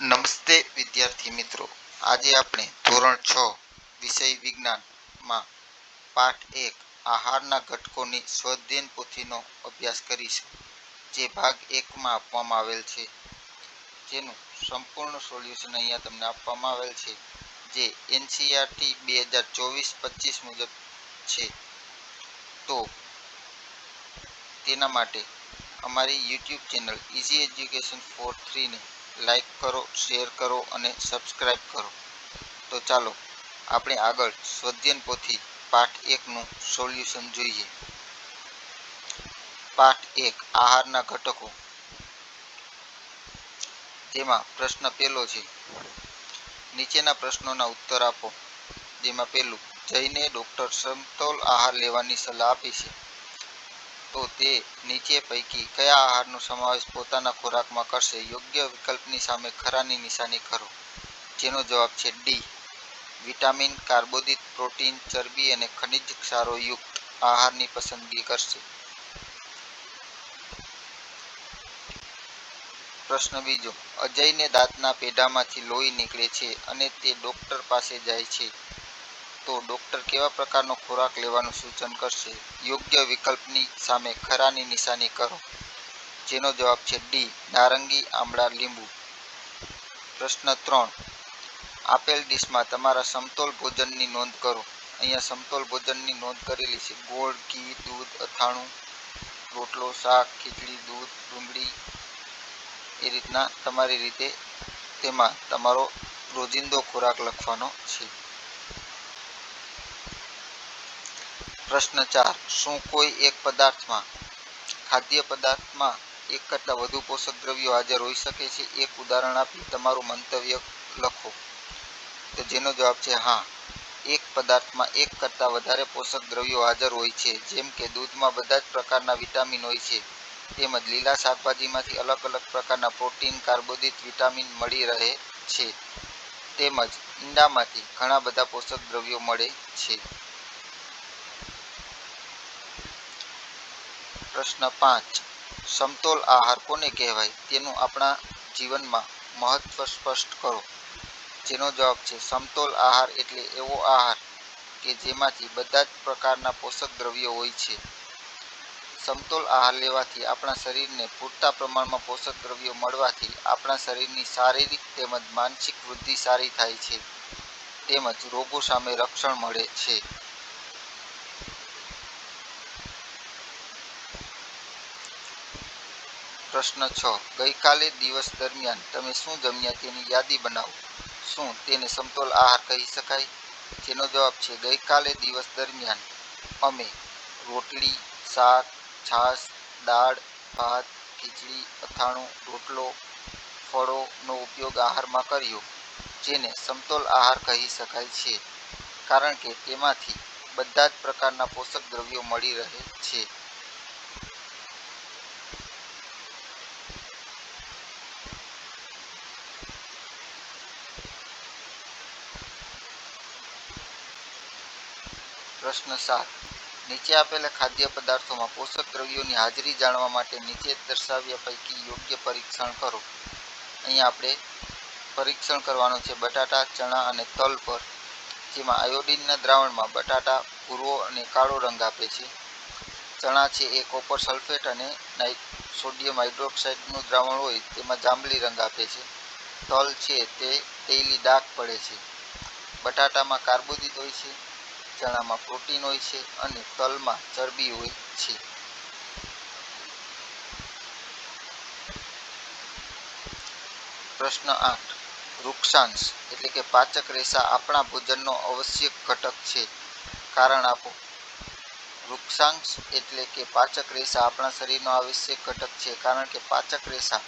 નમસ્તે વિદ્યાર્થી મિત્રો, આજે આપણે ધોરણ 6 વિષય વિજ્ઞાનમાં પાઠ 1 આહારના ઘટકોની સ્વઅધ્યયન પોથીનો અભ્યાસ કરીશું, જે ભાગ 1માં આપવામાં આવેલ છે. જેનું સંપૂર્ણ સોલ્યુશન અહીંયા તમને આપવામાં આવેલ છે, જે NCERT 2024-25 મુજબ છે. તો તેના માટે અમારી YouTube channel easy education four 3 ને લાઈક કરો, શેર કરો અને સબસ્ક્રાઈબ કરો. તો ચાલો આપણે આગળ સ્વઅધ્યયન પોથી પાઠ 1નું સોલ્યુશન જોઈએ. પાઠ 1 આહારના ઘટકો. જેમાં પ્રશ્ન પહેલો છે, નીચેના પ્રશ્નોના ઉત્તર આપો. જેમાં પહેલું, જઈને ડૉક્ટર સમતોલ આહાર લેવાની સલાહ આપી છે. તો તે નીચે પૈકી કયા આહારનો સમાવેશ પોતાના ખોરાકમાં કરશે? યોગ્ય વિકલ્પની સામે ખરાની નિશાની કરો. જેનો જવાબ છે ડી. વિટામિન, કાર્બોદિત, પ્રોટીન, ચરબી અને ખનિજ ક્ષારો યુક્ત આહારની પસંદગી કરશે. પ્રશ્ન બીજો, અજયને દાંતના પેઢામાંથી લોહી નીકળે છે અને તે ડૉક્ટર પાસે જાય છે. તો ડૉક્ટર કેવા પ્રકારનો ખોરાક લેવાનું સૂચન કરશે? યોગ્ય વિકલ્પની સામે ખરાની નિશાની કરો. જેનો જવાબ છે ડી. નારંગી, આમળા, લીંબુ. પ્રશ્ન 3, આપેલ ડીશમાં તમારા સમતોલ ભોજનની નોંધ કરો. અહીંયા સમતોલ ભોજનની નોંધ કરેલી છે. ગોળ, ઘી, દૂધ, અથાણું, રોટલો, શાક, ખીચડી, દૂધ, ડુંગળી. એ રીતના તમારી રીતે તેમાં તમારો રોજિંદો ખોરાક લખવાનો છે. પ્રશ્ન 4, શું કોઈ એક પદાર્થમાં ખાદ્ય પદાર્થમાં એક કરતાં વધુ પોષક દ્રવ્યો હાજર હોઈ શકે છે? એક ઉદાહરણ આપી તમારું મંતવ્ય લખો. તો જેનો જવાબ છે હા. એક પદાર્થમાં એક કરતાં વધારે પોષક દ્રવ્યો હાજર હોય છે. જેમ કે દૂધમાં બધા જ પ્રકારના વિટામિન હોય છે, તેમજ લીલા શાકભાજીમાંથી અલગ અલગ પ્રકારના પ્રોટીન, કાર્બોદિત, વિટામિન મળી રહે છે. તેમજ ઈંડામાંથી ઘણા બધા પોષક દ્રવ્યો મળે છે. પ્રશ્ન 5, સમતોલ આહાર કોને કહેવાય? તેનું આપણા જીવનમાં મહત્વ સ્પષ્ટ કરો. જેનો જવાબ છે સમતોલ આહાર એટલે એવો આહાર કે જેમાંથી બધા જ પ્રકારના પોષક દ્રવ્યો હોય છે. સમતોલ આહાર લેવાથી આપણા શરીરને પૂરતા પ્રમાણમાં પોષક દ્રવ્યો મળવાથી આપણા શરીરની શારીરિક તેમજ માનસિક વૃદ્ધિ સારી થાય છે. તેમજ રોગો સામે રક્ષણ મળે છે. પ્રશ્ન 6, ગઈકાલે દિવસ દરમિયાન તમે શું જમ્યા તેની યાદી બનાવો. શું તેને સમતોલ આહાર કહી શકાય? જેનો જવાબ છે ગઈકાલે દિવસ દરમિયાન અમે રોટલી, શાક, છાશ, દાળ, ભાત, ખીચડી, અથાણું, રોટલો, ફળોનો ઉપયોગ આહારમાં કર્યો, જેને સમતોલ આહાર કહી શકાય છે. કારણ કે તેમાંથી બધા જ પ્રકારના પોષક દ્રવ્યો મળી રહે છે. પ્રશ્ન 7, નીચે આપેલા ખાદ્ય પદાર્થોમાં પોષક દ્રવ્યોની હાજરી જાણવા માટે નીચે દર્શાવ્યા પૈકી યોગ્ય પરીક્ષણ કરો. અહીંયા આપણે પરીક્ષણ કરવાનું છે બટાટા, ચણા અને તલ પર. જેમાં આયોડિનના દ્રાવણમાં બટાટા ભૂરો અને કાળો રંગ આપે છે. ચણા છે એ કોપર સલ્ફેટ અને સોડિયમ હાઇડ્રોક્સાઇડનું દ્રાવણ હોય તેમાં જાંબલી રંગ આપે છે. તલ છે તે તેલી ડાર્ક પડે છે. બટાટામાં કાર્બોદિત હોય છે, ચણામાં પ્રોટીન હોય છે અને તલમાં ચરબી હોય છે. પ્રશ્ન 8, વૃક્ષાંશ એટલે કે પાચક રેસા આપણા ભોજનનો આવશ્યક ઘટક છે. કારણ આપો. વૃક્ષાંશ એટલે કે પાચક રેસા આપણા શરીરનો આવશ્યક ઘટક છે, કારણ કે પાચક રેસા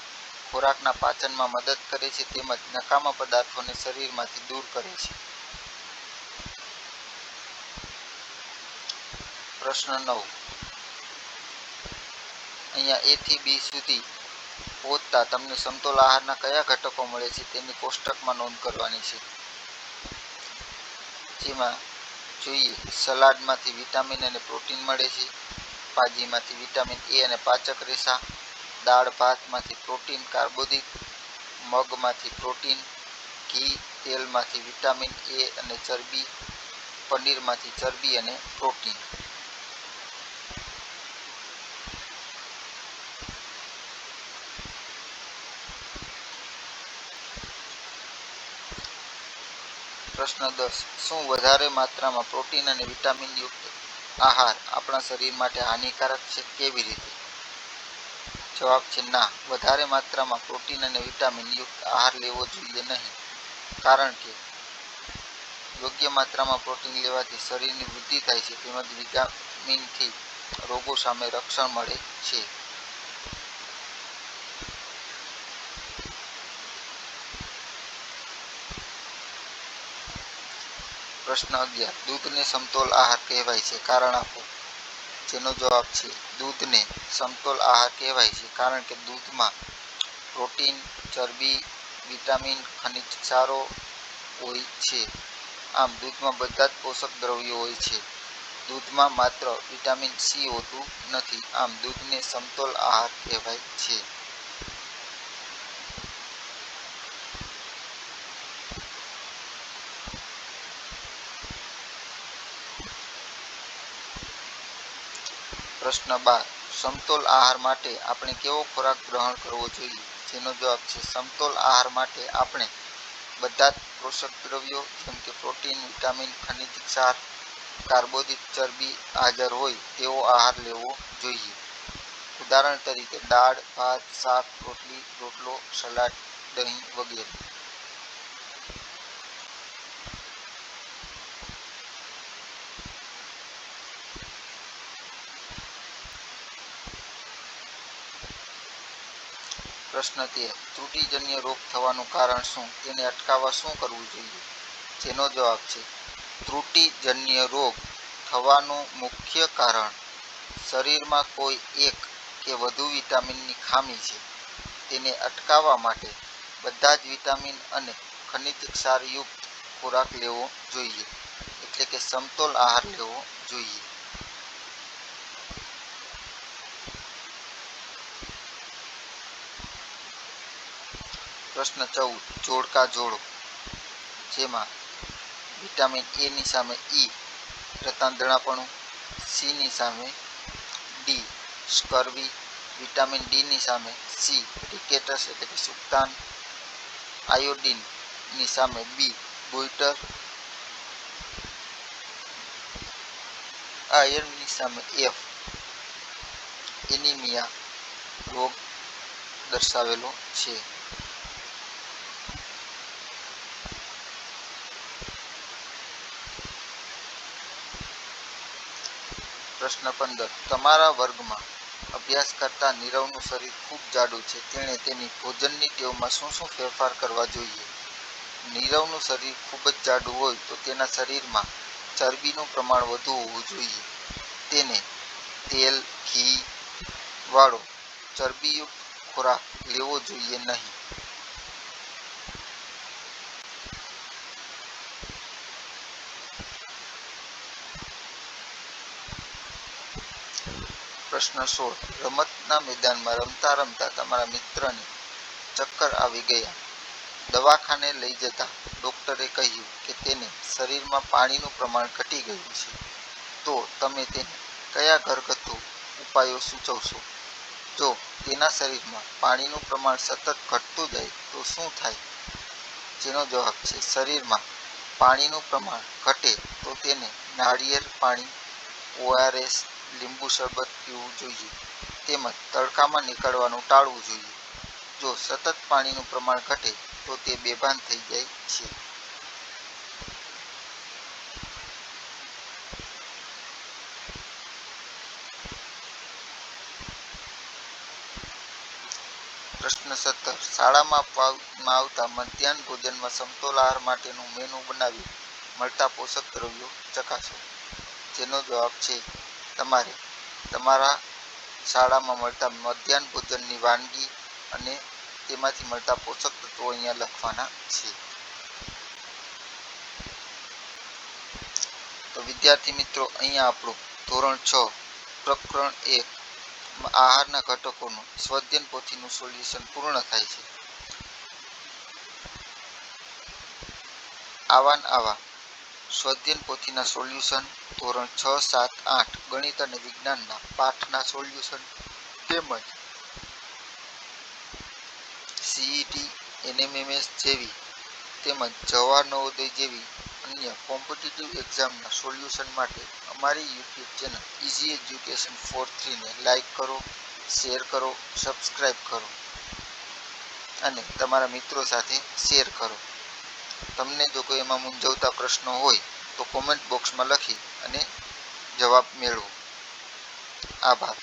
ખોરાકના પાચનમાં મદદ કરે છે તેમજ નકામા પદાર્થોને શરીરમાંથી દૂર કરે છે. પ્રશ્ન 9, અહીંયા A થી B સુધી પહોંચતા તમને સમતોલ આહારના કયા ઘટકો મળે છે તેની કોષ્ટકમાં નોંધ કરવાની છે. જેમાં જોઈએ સલાડમાંથી વિટામિન અને પ્રોટીન મળે છે, ભાજીમાંથી વિટામિન A અને પાચક રેસા, દાળ ભાતમાંથી પ્રોટીન, કાર્બોદિત, મગમાંથી પ્રોટીન, ઘી તેલમાંથી વિટામિન એ અને ચરબી, પનીરમાંથી ચરબી અને પ્રોટીન. પ્રશ્ન 10. શું વધારે માત્રામાં પ્રોટીન અને વિટામિન યુક્ત આહાર આપણા શરીર માટે હાનિકારક છે? કેવી રીતે? જવાબ છે ના. વધારે માત્રામાં પ્રોટીન અને વિટામિન યુક્ત આહાર લેવો જોઈએ નહીં, કારણ કે યોગ્ય માત્રામાં પ્રોટીન લેવાથી શરીરની વૃદ્ધિ થાય છે તેમજ વિટામિનથી રોગો સામે રક્ષણ મળે છે. પ્રશ્ન 11. દૂધને સમતોલ આહાર કહેવાય છે, કારણ આપો. જેનો જવાબ છે દૂધને સમતોલ આહાર કહેવાય છે કારણ કે દૂધમાં પ્રોટીન, ચરબી, વિટામિન, ખનિજ ક્ષારો હોય છે. આમ દૂધમાં બધા જ પોષક દ્રવ્યો હોય છે. દૂધમાં માત્ર વિટામિન સી હોતું નથી. આમ દૂધને સમતોલ આહાર કહેવાય છે. પ્રશ્ન 12. સમતોલ આહાર માટે આપણે કેવો ખોરાક ગ્રહણ કરવો જોઈએ? જેનો જવાબ છે સમતોલ આહાર માટે આપણે બધા જ પોષક દ્રવ્યો જેમ કે પ્રોટીન, વિટામિન, ખનિજ ક્ષાર, કાર્બોદિત, ચરબી હાજર હોય તેવો આહાર લેવો જોઈએ. ઉદાહરણ તરીકે દાળ, ભાત, શાક, રોટલી, રોટલો, સલાડ, દહીં વગેરે. પ્રશ્ન 13. ત્રુટિજન્ય રોગ થવાનું કારણ શું? તેને અટકાવવા શું કરવું જોઈએ? જેનો જવાબ છે ત્રુટિજન્ય રોગ થવાનું મુખ્ય કારણ શરીરમાં કોઈ એક કે વધુ વિટામિનની ખામી છે. તેને અટકાવવા માટે બધા જ વિટામિન અને ખનિજ ક્ષારયુક્ત ખોરાક લેવો જોઈએ, એટલે કે સમતોલ આહાર લેવો જોઈએ. પ્રશ્ન 14. જોડકા જોડો. જેમાં વિટામિન એ ની સામે ઈ રતાંતરણાપણું, સી ની સામે ડી સ્કર્વી, વિટામિન ડી ની સામે સી રિકેટસ એટલે કે સુક્તાન, આયોડિન ની સામે બી ગોઈટર, આયર્ન ની સામે એફ એનિમિયા રોગ દર્શાવેલો છે. પ્રશ્ન 15. તમારા વર્ગમાં અભ્યાસ કરતા નીરવનું શરીર ખૂબ જાડું છે. તેણે તેની ભોજનની ટેવમાં શું શું ફેરફાર કરવા જોઈએ? નીરવનું શરીર ખૂબ જ જાડું હોય તો તેના શરીરમાં ચરબીનું પ્રમાણ વધુ હોવું જોઈએ. તેને તેલ, ઘી વાળો ચરબીયુક્ત ખોરાક લેવો જોઈએ નહીં. પ્રશ્ન 16. રમતના મેદાનમાં રમતા રમતા તમારા મિત્રને ચક્કર આવી ગયા. દવાખાને લઈ જતા ડોક્ટરે કહ્યું કે તેને શરીરમાં પાણીનું પ્રમાણ ઘટી ગયું છે. તો તમે તેને કયા ઘરગથ્થુ ઉપાયો સૂચવશો? જો તેના શરીરમાં પાણીનું પ્રમાણ સતત ઘટતું જાય તો શું થાય? જેનો જવાબ છે શરીરમાં પાણીનું પ્રમાણ ઘટે તો તેને નાળિયેર પાણી, ORS, લીંબુ શરબત પીવું જોઈએ તેમજ તડકામાં નીકળવાનું ટાળવું જોઈએ. જો સતત પાણીનું પ્રમાણ ઘટે તો તે બેભાન થઈ જાય છે. પ્રશ્ન 17. શાળામાં આપવામાં આવતા મધ્યાહન ભોજનમાં સમતોલ આહાર માટેનું મેનુ બનાવી મળતા પોષક દ્રવ્યો ચકાસો. જેનો જવાબ છે તમારે તમારા શાળામાં મળતા મધ્યાહન ભોજનની વાનગી અને તેમાંથી મળતા પોષક તત્વો અહીંયા લખવાના છે. તો વિદ્યાર્થી મિત્રો, અહીંયા આપણું ધોરણ 6 પ્રકરણ 1 આહારના ઘટકોનું સ્વાધ્યાયન પોથીનું સોલ્યુશન પૂર્ણ થાય છે. આવા સ્વાધ્યાયન પોથીના સોલ્યુશન, ધોરણ 6, 7, 8 ગણિત અને વિજ્ઞાનના પાઠના સોલ્યુશન તેમજ સીઈટી, એનએમએમએસ જેવી તેમજ જવાહર નવોદય જેવી અન્ય કોમ્પિટિટિવ એક્ઝામના સોલ્યુશન માટે અમારી YouTube channel easy education four 3 ને લાઈક કરો, શેર કરો, સબસ્ક્રાઈબ કરો અને તમારા મિત્રો સાથે શેર કરો. તમને જો કોઈ એમાં મૂંઝવતા પ્રશ્નો હોય તો કોમેન્ટ બોક્સમાં લખી અને જવાબ મેળવો. આભાર.